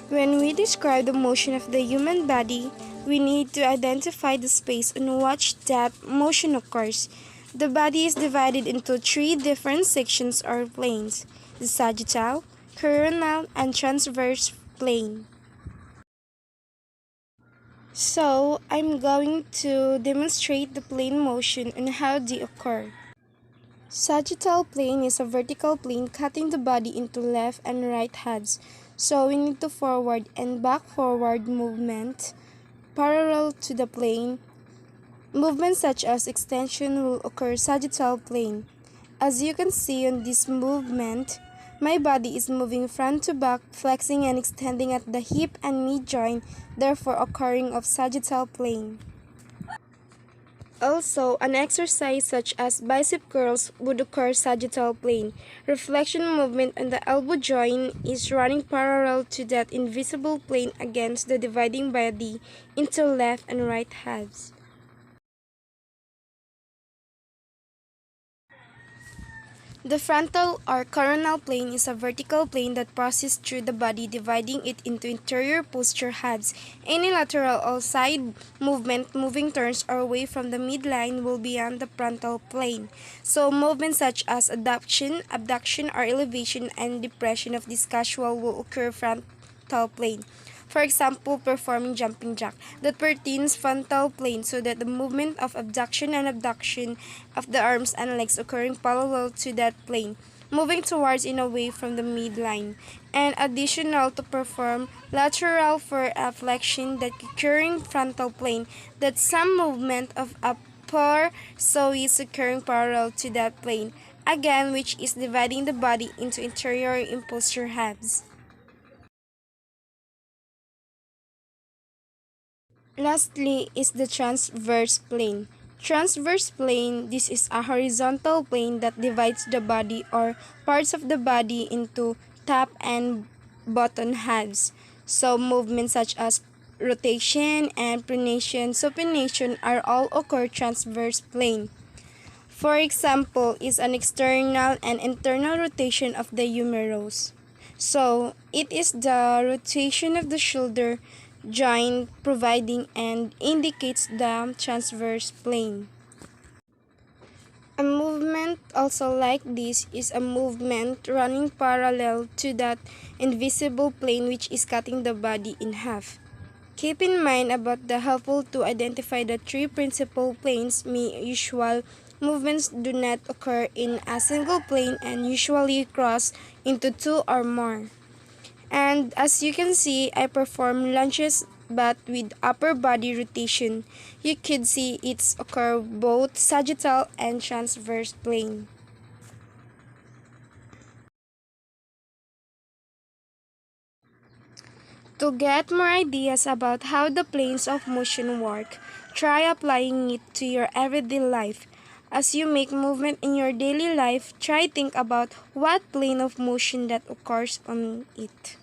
When we describe the motion of the human body, we need to identify the space in which that motion occurs. The body is divided into three different sections or planes: the sagittal, coronal, and transverse plane. So, I'm going to demonstrate the plane motion and how they occur. Sagittal plane is a vertical plane cutting the body into left and right halves. So we need to forward and back forward movement parallel to the plane. Movements such as extension will occur sagittal plane. As you can see on this movement, my body is moving front to back, flexing and extending at the hip and knee joint, therefore occurring of sagittal plane. Also, an exercise such as bicep curls would occur sagittal plane. Reflection movement on the elbow joint is running parallel to that invisible plane against the dividing body into left and right halves. The frontal or coronal plane is a vertical plane that passes through the body, dividing it into interior posture halves. Any lateral or side movement, moving turns or away from the midline will be on the frontal plane. So movements such as adduction, abduction, or elevation and depression of this casual will occur frontal plane. For example, performing jumping jack that pertains frontal plane, so that the movement of abduction and abduction of the arms and legs occurring parallel to that plane, moving towards and away from the midline. And additional to perform lateral for a flexion that occurring frontal plane, that some movement of upper so is occurring parallel to that plane, again which is dividing the body into interior and posterior halves. Lastly is the transverse plane. Transverse plane, this is a horizontal plane that divides the body or parts of the body into top and bottom halves. So movements such as rotation and pronation, supination are all occur transverse plane. For example, is an external and internal rotation of the humerus. So, it is the rotation of the shoulder joint providing and indicates the transverse plane. A movement also like this is a movement running parallel to that invisible plane which is cutting the body in half. Keep in mind about the helpful to identify the three principal planes. Usual movements do not occur in a single plane and usually cross into two or more. And as you can see, I perform lunges but with upper body rotation. You could see it's occur both sagittal and transverse plane. To get more ideas about how the planes of motion work, try applying it to your everyday life. As you make movement in your daily life, try think about what plane of motion that occurs on it.